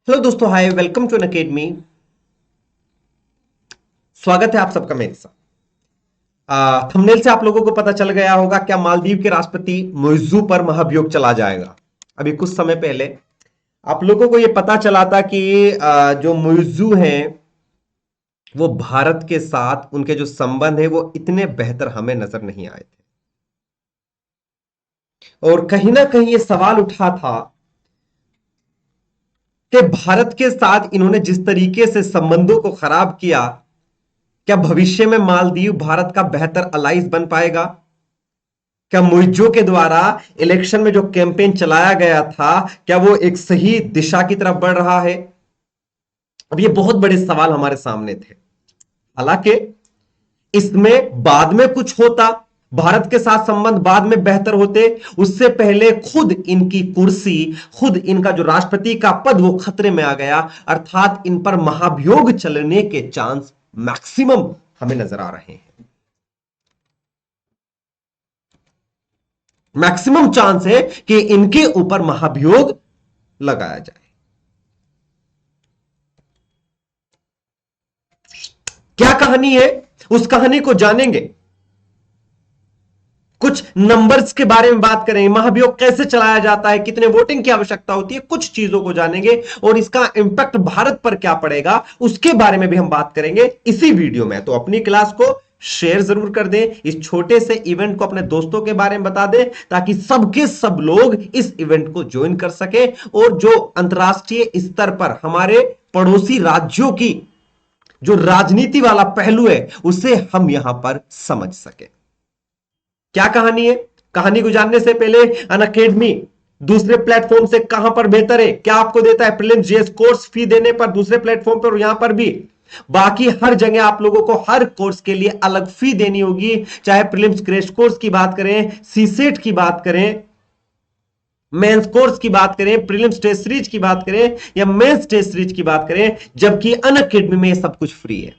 Hello दोस्तों, हाय, welcome to N academy. स्वागत है आप सबका मेरे साथ। थंबनेल से आप लोगों को पता चल गया होगा, क्या मालदीव के राष्ट्रपति मुइज्जू पर महाभियोग चला जाएगा। अभी कुछ समय पहले आप लोगों को यह पता चला था कि जो मुइज्जू हैं वो भारत के साथ उनके जो संबंध है वो इतने बेहतर हमें नजर नहीं आए थे। और कहीं ना कहीं ये सवाल उठा था कि भारत के साथ इन्होंने जिस तरीके से संबंधों को खराब किया, क्या भविष्य में मालदीव भारत का बेहतर अलाइज बन पाएगा। क्या मुइज्जो के द्वारा इलेक्शन में जो कैंपेन चलाया गया था, क्या वो एक सही दिशा की तरफ बढ़ रहा है। अब ये बहुत बड़े सवाल हमारे सामने थे। हालांकि इसमें बाद में कुछ होता, भारत के साथ संबंध बाद में बेहतर होते, उससे पहले खुद इनकी कुर्सी, खुद इनका जो राष्ट्रपति का पद वो खतरे में आ गया। अर्थात इन पर महाभियोग चलने के चांस मैक्सिमम हमें नजर आ रहे हैं। मैक्सिमम चांस है कि इनके ऊपर महाभियोग लगाया जाए। क्या कहानी है, उस कहानी को जानेंगे। कुछ नंबर्स के बारे में बात करेंगे, महाभियोग कैसे चलाया जाता है, कितने वोटिंग की आवश्यकता होती है, कुछ चीजों को जानेंगे और इसका इंपैक्ट भारत पर क्या पड़ेगा उसके बारे में भी हम बात करेंगे इसी वीडियो में। तो अपनी क्लास को शेयर जरूर कर दें, इस छोटे से इवेंट को अपने दोस्तों के बारे में बता दें, ताकि सबके सब लोग इस इवेंट को ज्वाइन कर सके और जो अंतरराष्ट्रीय स्तर पर हमारे पड़ोसी राज्यों की जो राजनीति वाला पहलू है उसे हम यहां पर समझ सके। क्या कहानी है, कहानी को जानने से पहले अन अकेडमी दूसरे प्लेटफॉर्म से कहां पर बेहतर है, क्या आपको देता है प्रीलिम्स जीएस कोर्स फी देने पर दूसरे प्लेटफॉर्म पर और यहां पर भी। बाकी हर जगह आप लोगों को हर कोर्स के लिए अलग फी देनी होगी, चाहे प्रीलिम्स क्रैश कोर्स की बात करें, सीसेट की बात करें, मेंस कोर्स की बात करें, प्रीलिम्स टेस्ट सीरीज की बात करें या मेंस टेस्ट सीरीज की बात करें, जबकि अन अकेडमी में सब कुछ फ्री है।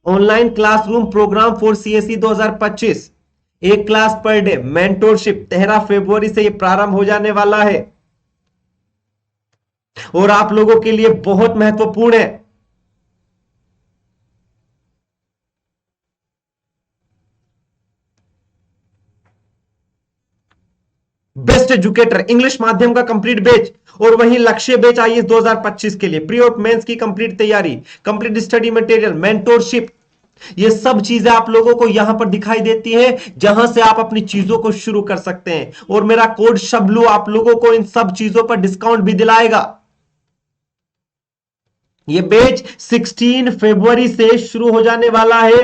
Online classroom program for CSE 2025, एक क्लास पर डे, मेंटोरशिप 13 फरवरी से यह प्रारंभ हो जाने वाला है और आप लोगों के लिए बहुत महत्वपूर्ण है। बेस्ट एजुकेटर इंग्लिश माध्यम का कंप्लीट बैच और वहीं लक्ष्य बैच आईएएस 2025 के लिए प्री और मेंस की कंप्लीट तैयारी, कंप्लीट स्टडी मटेरियल, मेंटोरशिप, ये सब चीजें आप लोगों को यहां पर दिखाई देती है, जहां से आप अपनी चीजों को शुरू कर सकते हैं। और मेरा कोड शबलू आप लोगों को इन सब चीजों पर डिस्काउंट भी दिलाएगा। ये बैच 16 फरवरी से शुरू हो जाने वाला है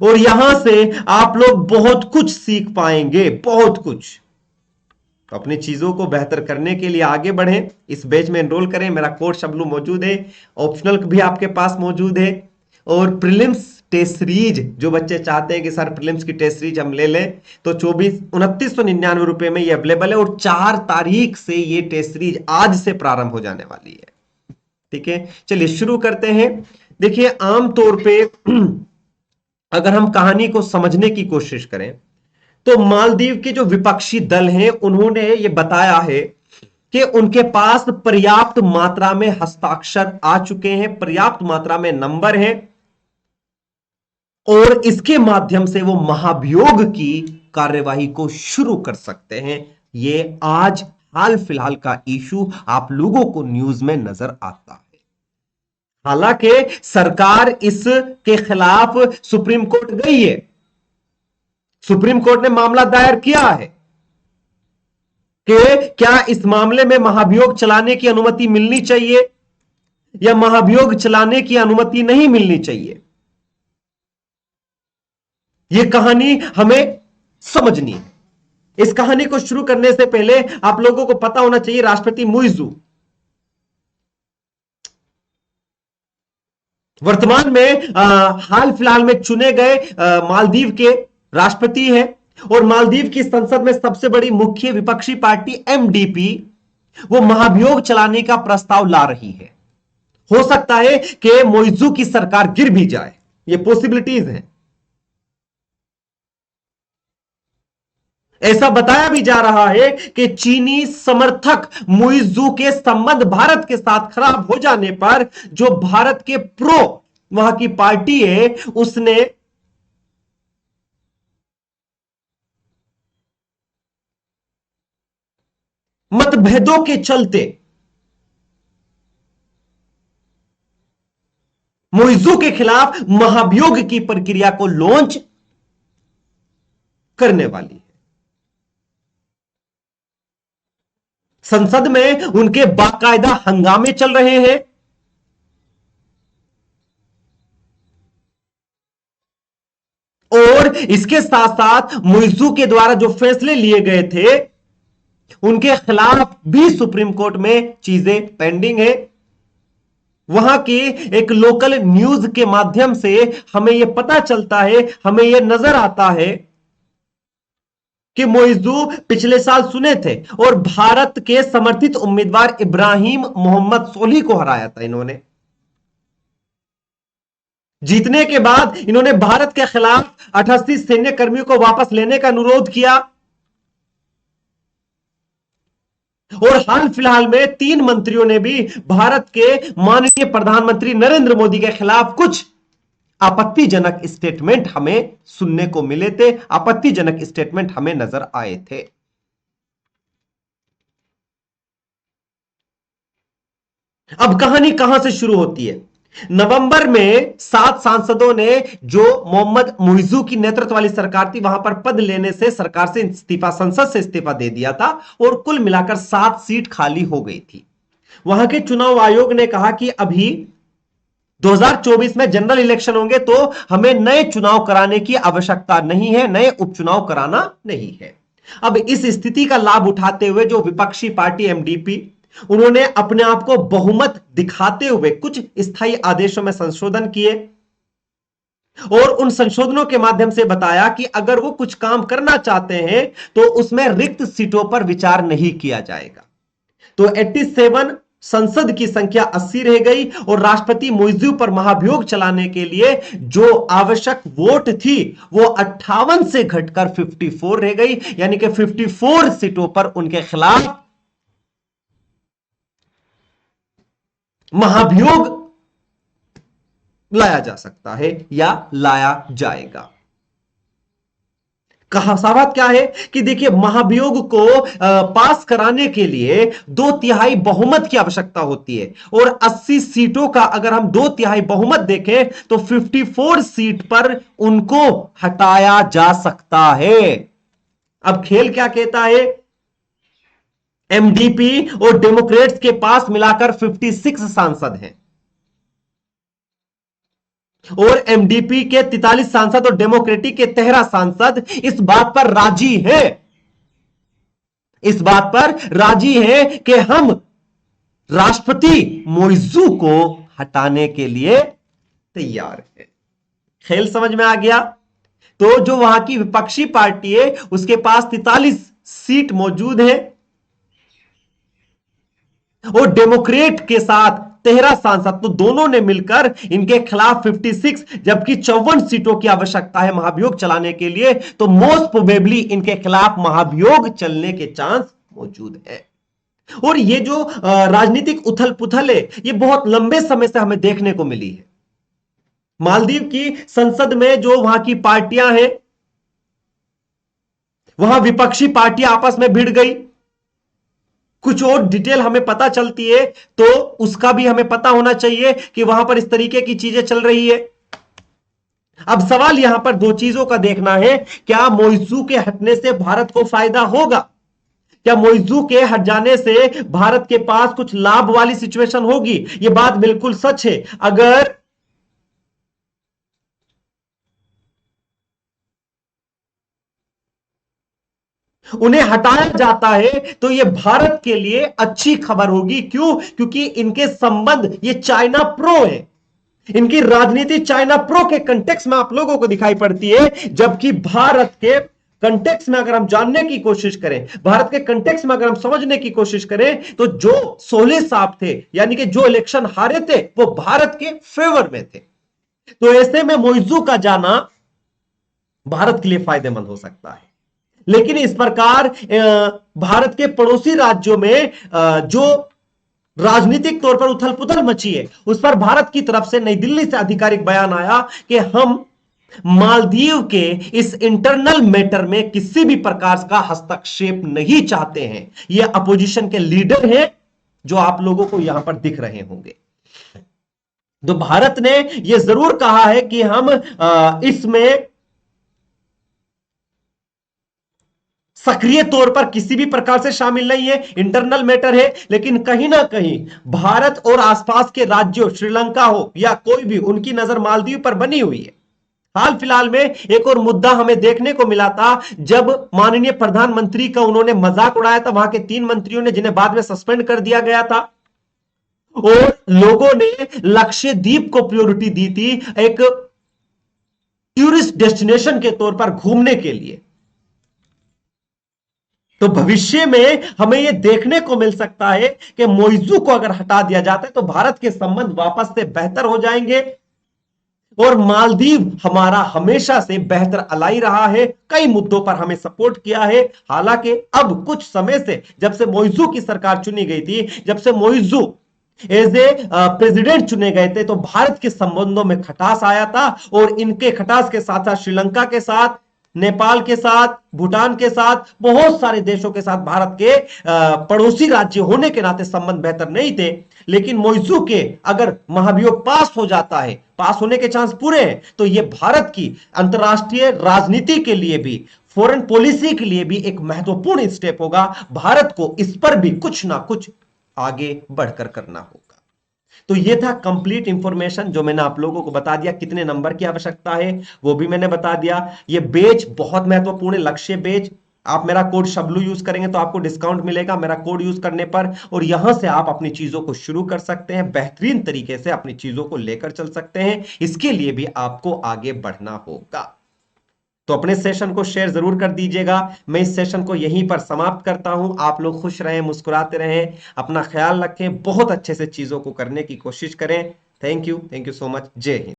और यहां से आप लोग बहुत कुछ सीख पाएंगे, बहुत कुछ। तो अपनी चीजों को बेहतर करने के लिए आगे बढ़ें, इस बैच में एनरोल करें। मेरा कोड शबलू मौजूद है, ऑप्शनल भी आपके पास मौजूद है और प्रीलिम्स टेस्ट सीरीज जो बच्चे चाहते हैं कि सर प्रीलिम्स की टेस्ट सीरीज हम ले लें, तो 2999 रुपए में ये अवेलेबल है और 4 तारीख से ये टेस्ट सीरीज आज से प्रारंभ हो जाने वाली है। ठीक है, चलिए शुरू करते हैं। देखिए, आमतौर पे अगर हम कहानी को समझने की कोशिश करें तो मालदीव के जो विपक्षी दल हैं उन्होंने ये बताया है कि उनके पास पर्याप्त मात्रा में हस्ताक्षर आ चुके हैं, पर्याप्त मात्रा में नंबर हैं और इसके माध्यम से वो महाभियोग की कार्यवाही को शुरू कर सकते हैं। ये आज हाल फिलहाल का इशू आप लोगों को न्यूज में नजर आता है। हालांकि सरकार इसके खिलाफ सुप्रीम कोर्ट गई है, सुप्रीम कोर्ट ने मामला दायर किया है कि क्या इस मामले में महाभियोग चलाने की अनुमति मिलनी चाहिए या महाभियोग चलाने की अनुमति नहीं मिलनी चाहिए। यह कहानी हमें समझनी है। इस कहानी को शुरू करने से पहले आप लोगों को पता होना चाहिए राष्ट्रपति मुइज्जू वर्तमान में हाल फिलहाल में चुने गए मालदीव के राष्ट्रपति हैं और मालदीव की संसद में सबसे बड़ी मुख्य विपक्षी पार्टी एमडीपी वो महाभियोग चलाने का प्रस्ताव ला रही है। हो सकता है कि मुइज्जू की सरकार गिर भी जाए, ये पॉसिबिलिटीज हैं। ऐसा बताया भी जा रहा है कि चीनी समर्थक मुइज्जू के संबंध भारत के साथ खराब हो जाने पर जो भारत के प्रो वहां की पार्टी है उसने मतभेदों के चलते मुइज्जू के खिलाफ महाभियोग की प्रक्रिया को लॉन्च करने वाली है। संसद में उनके बाकायदा हंगामे चल रहे हैं। और इसके साथ साथ मुइज्जू के द्वारा जो फैसले लिए गए थे उनके खिलाफ भी सुप्रीम कोर्ट में चीजें पेंडिंग है। वहां की एक लोकल न्यूज के माध्यम से हमें यह पता चलता है, हमें यह नजर आता है कि मुइज्जू पिछले साल सुने थे और भारत के समर्थित उम्मीदवार इब्राहिम मोहम्मद सोली को हराया था। इन्होंने जीतने के बाद इन्होंने भारत के खिलाफ 88 सैन्य कर्मियों को वापस लेने का अनुरोध किया और हाल फिलहाल में 3 मंत्रियों ने भी भारत के माननीय प्रधानमंत्री नरेंद्र मोदी के खिलाफ कुछ आपत्तिजनक स्टेटमेंट हमें सुनने को मिले थे, आपत्तिजनक स्टेटमेंट हमें नजर आए थे। अब कहानी कहां से शुरू होती है? नवंबर में 7 सांसदों ने जो मोहम्मद मुइज्जू की नेतृत्व वाली सरकार थी वहां पर पद लेने से सरकार से इस्तीफा, संसद से इस्तीफा दे दिया था और कुल मिलाकर 7 सीट खाली हो गई थी। वहां के चुनाव आयोग ने कहा कि अभी 2024 में जनरल इलेक्शन होंगे तो हमें नए चुनाव कराने की आवश्यकता नहीं है, नए उपचुनाव कराना नहीं है। अब इस स्थिति का लाभ उठाते हुए जो विपक्षी पार्टी एमडीपी, उन्होंने अपने आप को बहुमत दिखाते हुए कुछ स्थायी आदेशों में संशोधन किए और उन संशोधनों के माध्यम से बताया कि अगर वो कुछ काम करना चाहते हैं तो उसमें रिक्त सीटों पर विचार नहीं किया जाएगा। तो 87 संसद की संख्या 80 रह गई और राष्ट्रपति मुइज्जू पर महाभियोग चलाने के लिए जो आवश्यक वोट थी वो 58 से घटकर 54 रह गई, यानी कि 54 सीटों पर उनके खिलाफ महाभियोग लाया जा सकता है या लाया जाएगा। कहावत क्या है कि देखिए, महाभियोग को पास कराने के लिए 2/3 बहुमत की आवश्यकता होती है और 80 सीटों का अगर हम 2/3 बहुमत देखें तो 54 सीट पर उनको हटाया जा सकता है। अब खेल क्या कहता है? एमडीपी और डेमोक्रेट्स के पास मिलाकर 56 सांसद हैं और एमडीपी के 43 सांसद और डेमोक्रेटिक के 13 सांसद इस बात पर राजी हैं, इस बात पर राजी हैं कि हम राष्ट्रपति मुइज्जू को हटाने के लिए तैयार हैं। खेल समझ में आ गया? तो जो वहां की विपक्षी पार्टी है उसके पास 43 सीट मौजूद है और डेमोक्रेट के साथ 13 सांसद, तो दोनों ने मिलकर इनके खिलाफ 56, जबकि 54 सीटों की आवश्यकता है महाभियोग चलाने के लिए, तो मोस्ट प्रोबेबली इनके खिलाफ महाभियोग चलने के चांस मौजूद है। और ये जो राजनीतिक उथल पुथल है ये बहुत लंबे समय से हमें देखने को मिली है। मालदीव की संसद में जो वहां की पार्टियां हैं, वहां विपक्षी पार्टियां आपस में भिड़ गई, कुछ और डिटेल हमें पता चलती है तो उसका भी हमें पता होना चाहिए कि वहां पर इस तरीके की चीजें चल रही है। अब सवाल यहां पर 2 चीजों का देखना है, क्या मुइज्जू के हटने से भारत को फायदा होगा? क्या मुइज्जू के हट जाने से भारत के पास कुछ लाभ वाली सिचुएशन होगी? यह बात बिल्कुल सच है। अगर उन्हें हटाया जाता है तो यह भारत के लिए अच्छी खबर होगी। क्यों? क्योंकि इनके संबंध ये चाइना प्रो है, इनकी राजनीति चाइना प्रो के कंटेक्स्ट में आप लोगों को दिखाई पड़ती है, जबकि भारत के कंटेक्स्ट में अगर हम जानने की कोशिश करें, भारत के कंटेक्स्ट में अगर हम समझने की कोशिश करें तो जो सोले साहब थे, यानी कि जो इलेक्शन हारे थे, वो भारत के फेवर में थे। तो ऐसे में मुइज्जू का जाना भारत के लिए फायदेमंद हो सकता है। लेकिन इस प्रकार भारत के पड़ोसी राज्यों में जो राजनीतिक तौर पर उथल पुथल मची है, उस पर भारत की तरफ से नई दिल्ली से आधिकारिक बयान आया कि हम मालदीव के इस इंटरनल मैटर में किसी भी प्रकार का हस्तक्षेप नहीं चाहते हैं। ये अपोजिशन के लीडर हैं जो आप लोगों को यहां पर दिख रहे होंगे। तो भारत ने यह जरूर कहा है कि हम इसमें सक्रिय तौर पर किसी भी प्रकार से शामिल नहीं है, इंटरनल मैटर है। लेकिन कहीं ना कहीं भारत और आसपास के राज्यों, श्रीलंका हो या कोई भी, उनकी नजर मालदीव पर बनी हुई है। हाल फिलहाल में एक और मुद्दा हमें देखने को मिला था, जब माननीय प्रधानमंत्री का उन्होंने मजाक उड़ाया था वहां के 3 मंत्रियों ने, जिन्हें बाद में सस्पेंड कर दिया गया था, और लोगों ने लक्षद्वीप को प्रायोरिटी दी थी एक टूरिस्ट डेस्टिनेशन के तौर पर घूमने के लिए। तो भविष्य में हमें यह देखने को मिल सकता है कि मोइजू को अगर हटा दिया जाता है तो भारत के संबंध वापस से बेहतर हो जाएंगे। और मालदीव हमारा हमेशा से बेहतर अलाई रहा है, कई मुद्दों पर हमें सपोर्ट किया है। हालांकि अब कुछ समय से, जब से मोइजू की सरकार चुनी गई थी, जब से मोइजू एज ए प्रेसिडेंट चुने गए थे, तो भारत के संबंधों में खटास आया था। और इनके खटास के साथ साथ श्रीलंका के साथ, नेपाल के साथ, भूटान के साथ, बहुत सारे देशों के साथ भारत के पड़ोसी राज्य होने के नाते संबंध बेहतर नहीं थे। लेकिन मोइजू के अगर महाभियोग पास हो जाता है, पास होने के चांस पूरे हैं, तो यह भारत की अंतरराष्ट्रीय राजनीति के लिए भी, फॉरेन पॉलिसी के लिए भी एक महत्वपूर्ण स्टेप होगा। भारत को इस पर भी कुछ ना कुछ आगे बढ़कर करना होगा। तो ये था कंप्लीट इंफॉर्मेशन जो मैंने आप लोगों को बता दिया। कितने नंबर की आवश्यकता है वो भी मैंने बता दिया। ये बेच बहुत महत्वपूर्ण है, लक्ष्य बेच। आप मेरा कोड शबलू यूज करेंगे तो आपको डिस्काउंट मिलेगा मेरा कोड यूज करने पर, और यहां से आप अपनी चीजों को शुरू कर सकते हैं, बेहतरीन तरीके से अपनी चीजों को लेकर चल सकते हैं। इसके लिए भी आपको आगे बढ़ना होगा। तो अपने सेशन को शेयर जरूर कर दीजिएगा। मैं इस सेशन को यहीं पर समाप्त करता हूं। आप लोग खुश रहें, मुस्कुराते रहें, अपना ख्याल रखें, बहुत अच्छे से चीजों को करने की कोशिश करें। Thank you so much. जय हिंद।